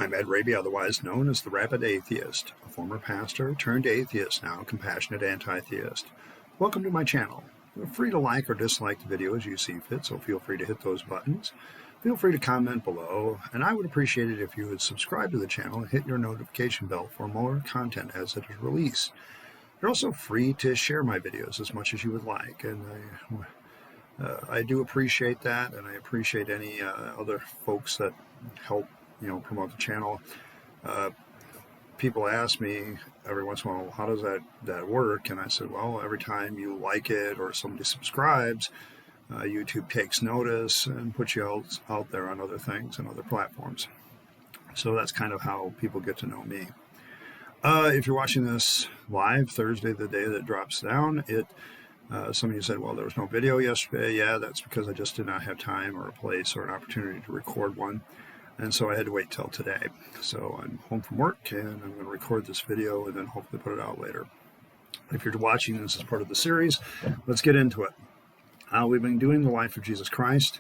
I'm Ed Rabyd, otherwise known as the Rabyd Atheist, a former pastor turned atheist, now compassionate anti-theist. Welcome to my channel. Feel free to like or dislike the video as you see fit, so feel free to hit those buttons. Feel free to comment below, and I would appreciate it if you would subscribe to the channel and hit your notification bell for more content as it is released. You're also free to share my videos as much as you would like, and I do appreciate that, and I appreciate any other folks that help promote the channel. People ask me every once in a while, how does that work? And I said, well, every time you like it or somebody subscribes, YouTube takes notice and puts you out there on other things and other platforms. So that's kind of how people get to know me. If you're watching this live, Thursday, the day that it drops down, some of you said, well, there was no video yesterday. Yeah, that's because I just did not have time or a place or an opportunity to record one. And so I had to wait till today. So I'm home from work and I'm going to record this video and then hopefully put it out later. If you're watching this as part of the series, let's get into it. We've been doing the life of Jesus Christ,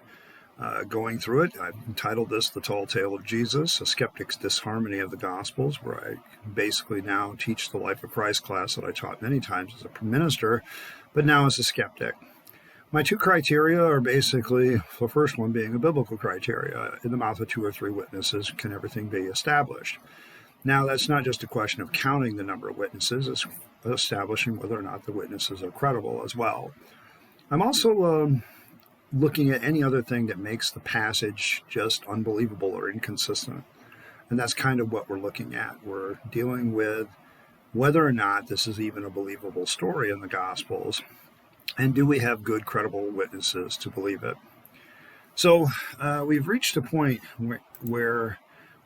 going through it. I've entitled this The Tall Tale of Jesus, a Skeptics' Disharmony of the Gospels, where I basically now teach the Life of Christ class that I taught many times as a minister, but now as a skeptic. My two criteria are basically, the first one being a biblical criteria. In the mouth of two or three witnesses can everything be established. Now, that's not just a question of counting the number of witnesses, it's establishing whether or not the witnesses are credible as well. I'm also looking at any other thing that makes the passage just unbelievable or inconsistent. And that's kind of what we're looking at. We're dealing with whether or not this is even a believable story in the Gospels. And do we have good, credible witnesses to believe it? So we've reached a point where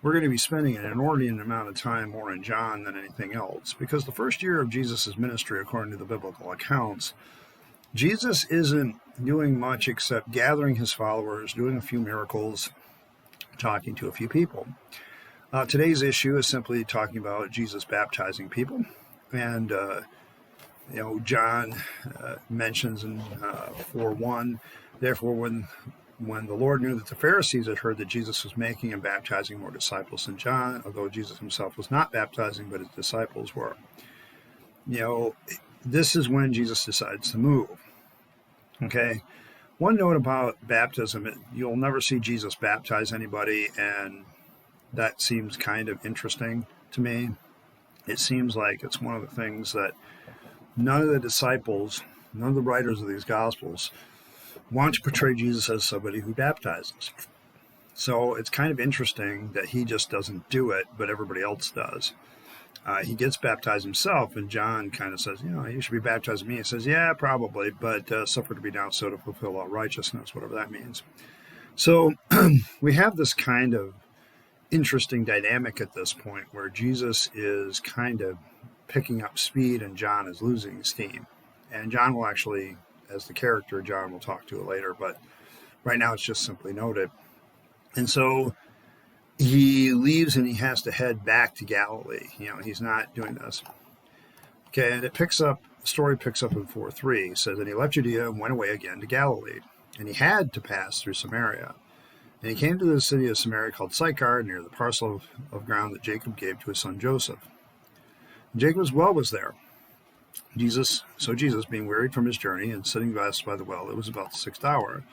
we're going to be spending an inordinate amount of time more in John than anything else. Because the first year of Jesus' ministry, according to the biblical accounts, Jesus isn't doing much except gathering his followers, doing a few miracles, talking to a few people. Today's issue is simply talking about Jesus baptizing people. And John mentions in 4:1, therefore when the Lord knew that the Pharisees had heard that Jesus was making and baptizing more disciples than John, although Jesus himself was not baptizing, but his disciples were. This is when Jesus decides to move. Okay. One note about baptism, you'll never see Jesus baptize anybody, and that seems kind of interesting to me. It seems like it's one of the things that none of the disciples, none of the writers of these Gospels want to portray Jesus as somebody who baptizes. So it's kind of interesting that he just doesn't do it, but everybody else does. He gets baptized himself, and John kind of says, you should be baptizing me. He says, yeah, probably, but suffer to be now so to fulfill all righteousness, whatever that means. So we have this kind of interesting dynamic at this point where Jesus is kind of picking up speed and John is losing steam. And John will actually, as the character, John will talk to it later, but right now it's just simply noted. And so he leaves and he has to head back to Galilee. He's not doing this. Okay, and the story picks up in 4:3. It says, and he left Judea and went away again to Galilee. And he had to pass through Samaria. And he came to the city of Samaria called Sychar, near the parcel of ground that Jacob gave to his son Joseph. And Jacob's well was there. Jesus, being wearied from his journey and sitting thus by the well, it was about the 6th hour.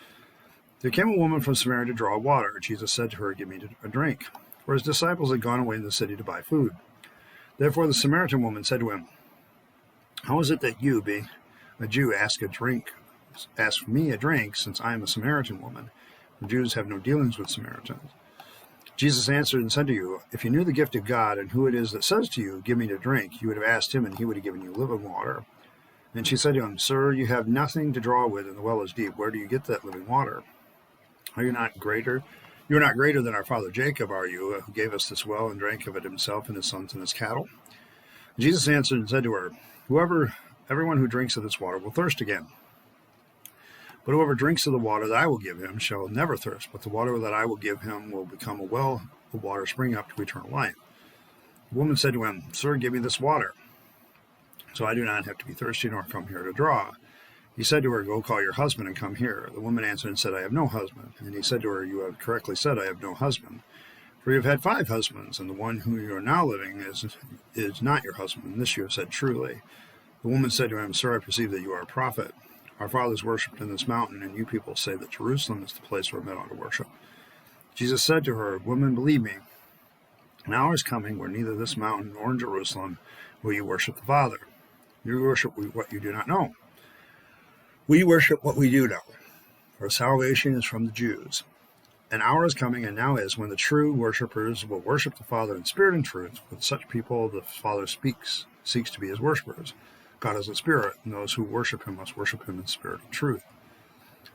There came a woman from Samaria to draw water. Jesus said to her, give me a drink. For his disciples had gone away in the city to buy food. Therefore the Samaritan woman said to him, how is it that you, being a Jew, ask me a drink, since I am a Samaritan woman? The Jews have no dealings with Samaritans. Jesus answered and said to you, if you knew the gift of God and who it is that says to you, give me to drink, you would have asked him and he would have given you living water. And she said to him, sir, you have nothing to draw with and the well is deep. Where do you get that living water? Are you not greater? You are not greater than our father Jacob, are you, who gave us this well and drank of it himself and his sons and his cattle? Jesus answered and said to her, everyone who drinks of this water will thirst again. But whoever drinks of the water that I will give him shall never thirst, but the water that I will give him will become a well of water springing up to eternal life. The woman said to him, sir, give me this water, so I do not have to be thirsty nor come here to draw. He said to her, go call your husband and come here. The woman answered and said, I have no husband. And he said to her, you have correctly said, I have no husband. For you have had 5 husbands, and the one whom you are now living is not your husband. And this you have said truly. The woman said to him, Sir, I perceive that you are a prophet. Our fathers worshipped in this mountain, and you people say that Jerusalem is the place where men ought to worship. Jesus said to her, Woman, believe me, an hour is coming where neither this mountain nor in Jerusalem will you worship the Father. You worship what you do not know. We worship what we do know, for salvation is from the Jews. An hour is coming, and now is, when the true worshippers will worship the Father in spirit and truth. With such people the Father seeks to be his worshippers. God is a spirit, and those who worship him must worship him in spirit and truth.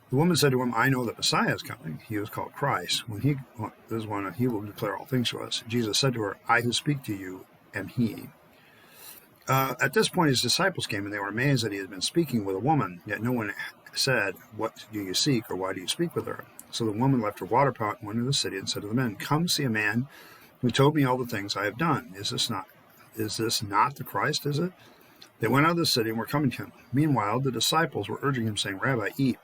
The woman said to him, I know that Messiah is coming. He is called Christ. When he will declare all things to us. Jesus said to her, I who speak to you am he. At this point his disciples came, and they were amazed that he had been speaking with a woman, yet no one said, What do you seek, or why do you speak with her? So the woman left her water pot and went into the city and said to the men, Come see a man who told me all the things I have done. Is this not the Christ, is it? They went out of the city and were coming to him. Meanwhile, the disciples were urging him, saying, Rabbi, eat.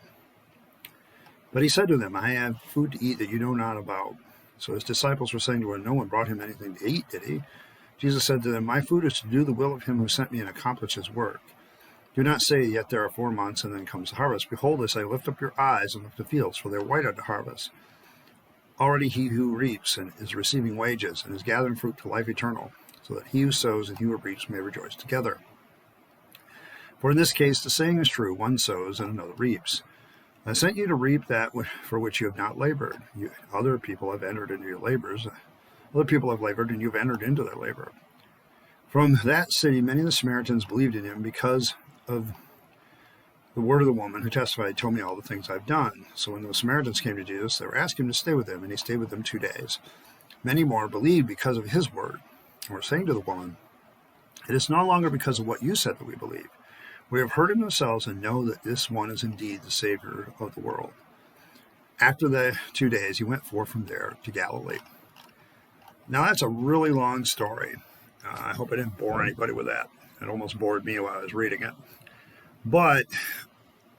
But he said to them, I have food to eat that you know not about. So his disciples were saying to him, No one brought him anything to eat, did he? Jesus said to them, My food is to do the will of him who sent me and accomplish his work. Do not say, Yet there are 4 months, and then comes the harvest. Behold, I say, Lift up your eyes and look to the fields, for they are white unto harvest. Already he who reaps and is receiving wages, and is gathering fruit to life eternal, so that he who sows and he who reaps may rejoice together. For in this case the saying is true, one sows and another reaps. I sent you to reap that for which you have not labored. Other people have entered into your labors. Other people have labored, and you have entered into their labor. From that city many of the Samaritans believed in him because of the word of the woman who testified, Told me all the things I've done. So when the Samaritans came to Jesus, they were asking him to stay with them, and he stayed with them 2 days. Many more believed because of his word, and were saying to the woman, It is no longer because of what you said that we believe. We have heard him ourselves and know that this one is indeed the Savior of the world. After the 2 days, he went forth from there to Galilee. Now that's a really long story. I hope I didn't bore anybody with that. It almost bored me while I was reading it. But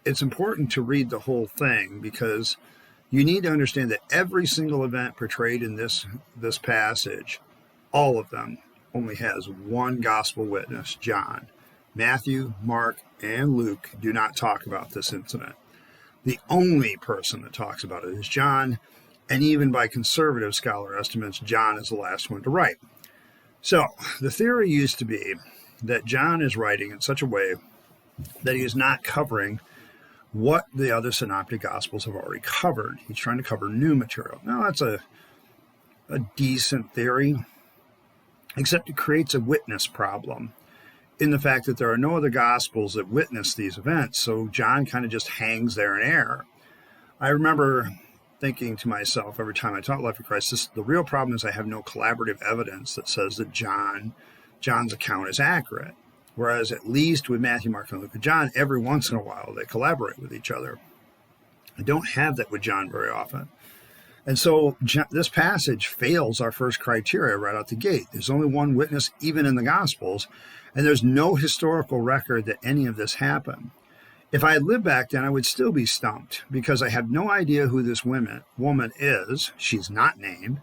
it's important to read the whole thing because you need to understand that every single event portrayed in this passage, all of them, only has one gospel witness, John. Matthew, Mark, and Luke do not talk about this incident. The only person that talks about it is John, and even by conservative scholar estimates, John is the last one to write. So the theory used to be that John is writing in such a way that he is not covering what the other synoptic gospels have already covered. He's trying to cover new material. Now that's a decent theory, except it creates a witness problem in the fact that there are no other gospels that witness these events, so John kind of just hangs there in air. I remember thinking to myself every time I taught Life of Christ, the real problem is I have no collaborative evidence that says that John's account is accurate. Whereas at least with Matthew, Mark, and Luke and John, every once in a while they collaborate with each other. I don't have that with John very often. And so this passage fails our first criteria right out the gate. There's only one witness even in the Gospels, and there's no historical record that any of this happened. If I had lived back then, I would still be stumped because I have no idea who this woman is. She's not named.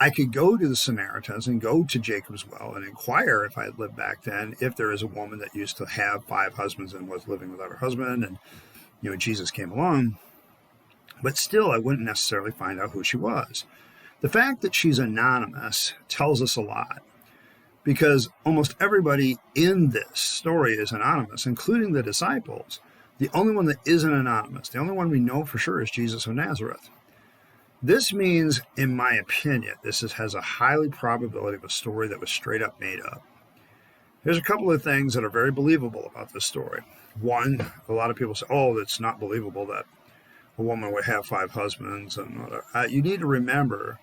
I could go to the Samaritans and go to Jacob's well and inquire if I had lived back then, if there is a woman that used to have 5 husbands and was living without her husband, and Jesus came along. But still, I wouldn't necessarily find out who she was. The fact that she's anonymous tells us a lot, because almost everybody in this story is anonymous, including the disciples. The only one that isn't anonymous, the only one we know for sure, is Jesus of Nazareth. This means, in my opinion, has a high probability of a story that was straight up made up. There's a couple of things that are very believable about this story. One, a lot of people say, it's not believable that a woman would have 5 husbands. You need to remember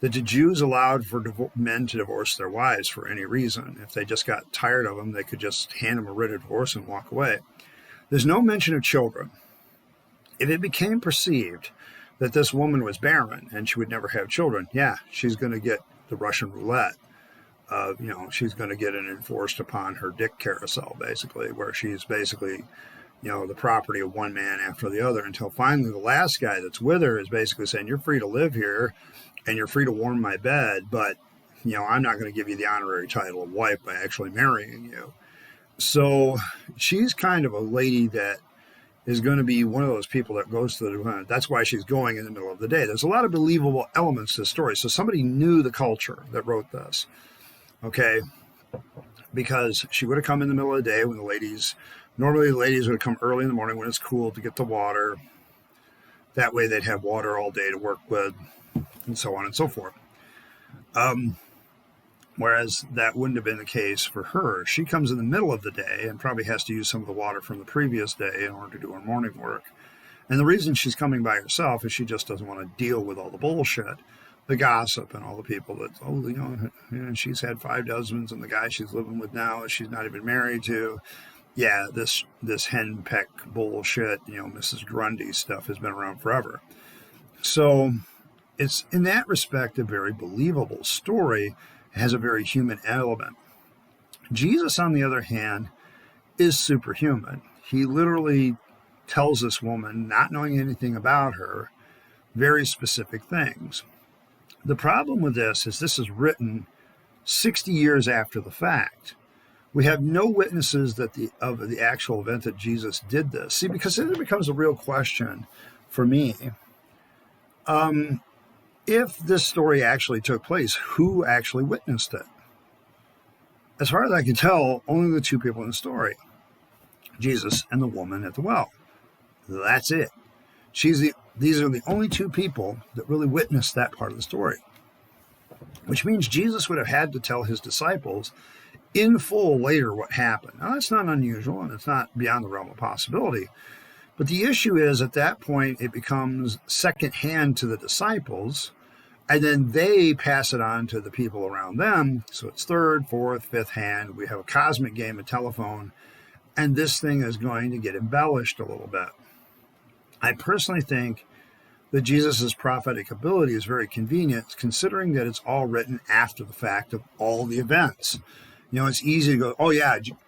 that the Jews allowed for men to divorce their wives for any reason. If they just got tired of them, they could just hand them a writ of divorce and walk away. There's no mention of children. If it became perceived that this woman was barren and she would never have children, she's going to get the Russian roulette. She's going to get an enforced upon her dick carousel, basically, where she's basically, the property of one man after the other, until finally the last guy that's with her is basically saying, you're free to live here, and you're free to warm my bed, but, I'm not going to give you the honorary title of wife by actually marrying you. So she's kind of a lady that is going to be one of those people that goes to the event. That's why she's going in the middle of the day. There's a lot of believable elements to the story. So somebody knew the culture that wrote this, okay? Because she would have come in the middle of the day when normally the ladies would come early in the morning when it's cool to get the water. That way they'd have water all day to work with, and so on and so forth. Whereas that wouldn't have been the case for her. She comes in the middle of the day and probably has to use some of the water from the previous day in order to do her morning work. And the reason she's coming by herself is she just doesn't want to deal with all the bullshit, the gossip, and all the people that, she's had 5 husbands, and the guy she's living with now, she's not even married to. Yeah, this henpeck bullshit, Mrs. Grundy stuff has been around forever. So it's, in that respect, a very believable story. It has a very human element. Jesus, on the other hand, is superhuman. He literally tells this woman, not knowing anything about her, very specific things. The problem with this is written 60 years after the fact. We have no witnesses of the actual event that Jesus did this. See, because then it becomes a real question for me. If this story actually took place, who actually witnessed it? As far as I can tell, only the 2 people in the story, Jesus and the woman at the well. That's it. These are the only 2 people that really witnessed that part of the story, which means Jesus would have had to tell his disciples in full later what happened. Now, that's not unusual, and it's not beyond the realm of possibility. But the issue is, at that point, it becomes secondhand to the disciples, and then they pass it on to the people around them. So it's third, fourth, fifth hand. We have a cosmic game of telephone, and this thing is going to get embellished a little bit. I personally think that Jesus' prophetic ability is very convenient, considering that it's all written after the fact of all the events. It's easy to go,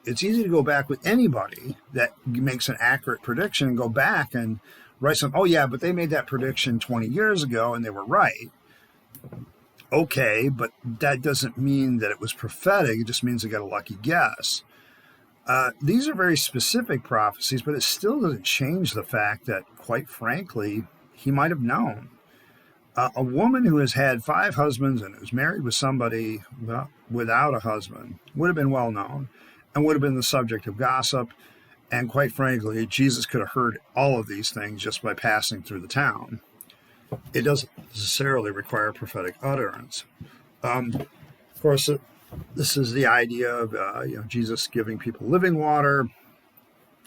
it's easy to go back with anybody that makes an accurate prediction and go back and write but they made that prediction 20 years ago and they were right. Okay, but that doesn't mean that it was prophetic. It just means they got a lucky guess. These are very specific prophecies, but it still doesn't change the fact that, quite frankly, he might have known. A woman who has had 5 husbands and who's married with somebody without a husband would have been well known and would have been the subject of gossip. And quite frankly, Jesus could have heard all of these things just by passing through the town. It doesn't necessarily require prophetic utterance. Of course, this is the idea of Jesus giving people living water.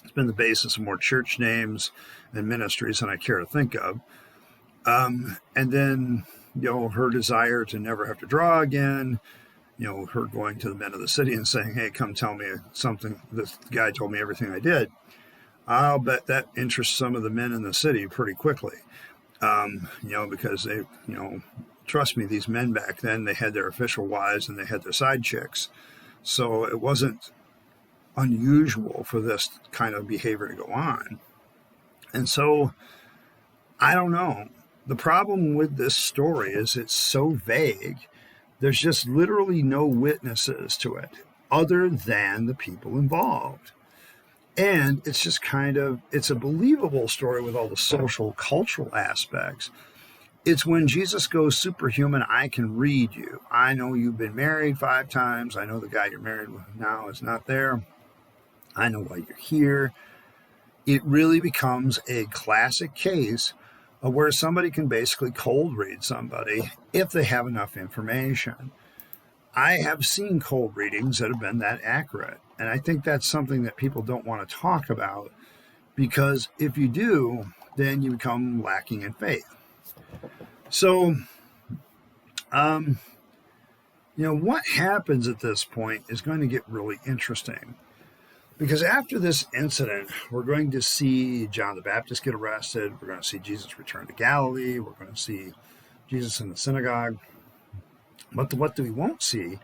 It's been the basis of more church names and ministries than I care to think of. And then, her desire to never have to draw again, her going to the men of the city and saying, hey, come tell me something. This guy told me everything I did. I'll bet that interests some of the men in the city pretty quickly. Because they, trust me, these men back then, they had their official wives and they had their side chicks. So it wasn't unusual for this kind of behavior to go on. And so, I don't know. The problem with this story is it's so vague. There's just literally no witnesses to it other than the people involved. And it's just it's a believable story with all the social, cultural aspects. It's when Jesus goes superhuman, I can read you. I know you've been married 5 times. I know the guy you're married with now is not there. I know why you're here. It really becomes a classic case of where somebody can basically cold read somebody if they have enough information. I have seen cold readings that have been that accurate. And I think that's something that people don't want to talk about, because if you do, then you become lacking in faith. So, what happens at this point is going to get really interesting. Because after this incident, we're going to see John the Baptist get arrested. We're going to see Jesus return to Galilee. We're going to see Jesus in the synagogue. But what we won't see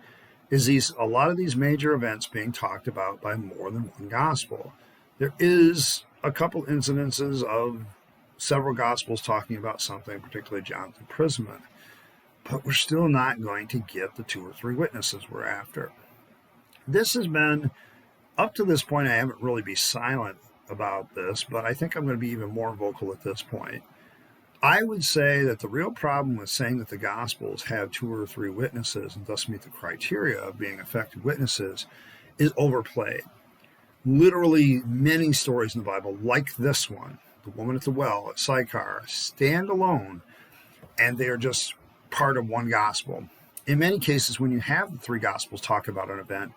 is a lot of these major events being talked about by more than one gospel. There is a couple incidences of several gospels talking about something, particularly John's imprisonment. but we're still not going to get the 2 or 3 witnesses we're after. This has been, up to this point, I haven't really been silent about this, but I think I'm going to be even more vocal at this point. I would say that the real problem with saying that the Gospels have 2 or 3 witnesses and thus meet the criteria of being effective witnesses is overplayed. Literally, many stories in the Bible, like this one, the woman at the well at Sychar, stand alone, and they are just part of one gospel. In many cases, when you have the 3 Gospels talk about an event,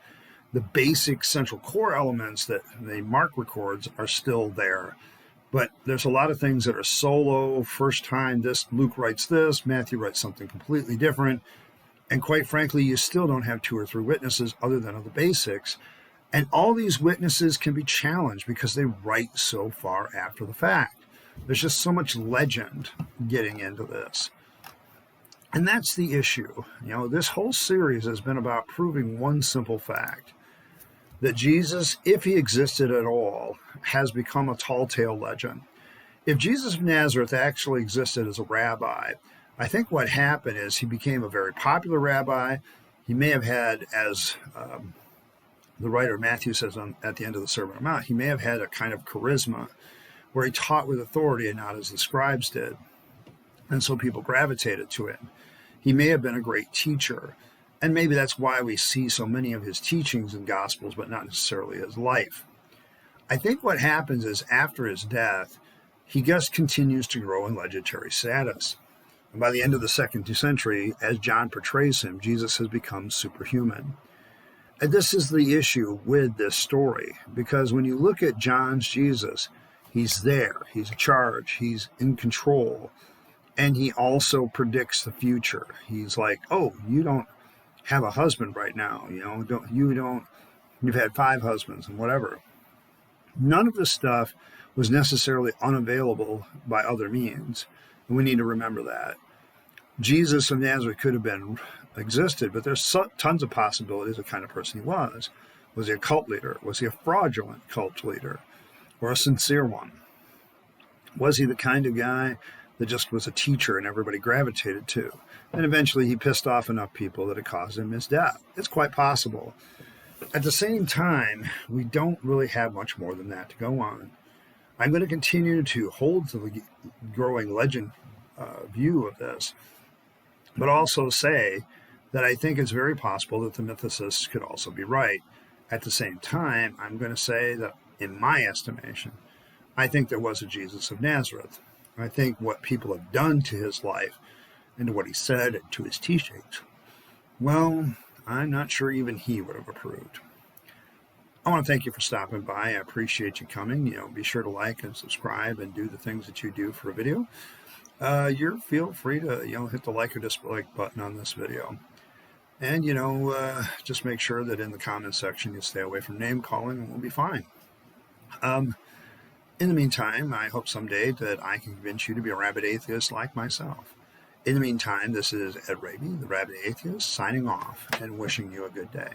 the basic central core elements that Mark records are still there. But there's a lot of things that are solo, first time, this, Luke writes this, Matthew writes something completely different. And quite frankly, you still don't have 2 or 3 witnesses other than of the basics. And all these witnesses can be challenged because they write so far after the fact. There's just so much legend getting into this. And that's the issue. This whole series has been about proving one simple fact, that Jesus, if he existed at all, has become a tall tale legend. If Jesus of Nazareth actually existed as a rabbi, I think what happened is he became a very popular rabbi. He may have had, as the writer Matthew says at the end of the Sermon on the Mount, he may have had a kind of charisma where he taught with authority and not as the scribes did. And so people gravitated to him. He may have been a great teacher. And maybe that's why we see so many of his teachings in Gospels, but not necessarily his life. I think what happens is after his death, he just continues to grow in legendary status. And by the end of the 2nd century, as John portrays him, Jesus has become superhuman. And this is the issue with this story, because when you look at John's Jesus, he's there, he's in charge, he's in control, and he also predicts the future. He's like, oh, you don't have a husband right now, you've had 5 husbands and whatever. None of this stuff was necessarily unavailable by other means, and we need to remember that. Jesus of Nazareth could have existed, but there's tons of possibilities of the kind of person he was. Was he a cult leader? Was he a fraudulent cult leader? Or a sincere one? Was he the kind of guy that just was a teacher and everybody gravitated to? And eventually he pissed off enough people that it caused him his death. It's quite possible. At the same time, we don't really have much more than that to go on. I'm going to continue to hold to the growing legend view of this, but also say that I think it's very possible that the mythicists could also be right. At the same time, I'm going to say that, in my estimation, I think there was a Jesus of Nazareth. I think what people have done to his life and to what he said and to his teachings, well, I'm not sure even he would have approved. I want to thank you for stopping by. I appreciate you coming. Be sure to like and subscribe and do the things that you do for a video. Feel free to, hit the like or dislike button on this video. And, just make sure that in the comment section you stay away from name calling and we'll be fine. In the meantime, I hope someday that I can convince you to be a rabid atheist like myself. In the meantime, this is Ed Rabyd, the Rabid Atheist, signing off and wishing you a good day.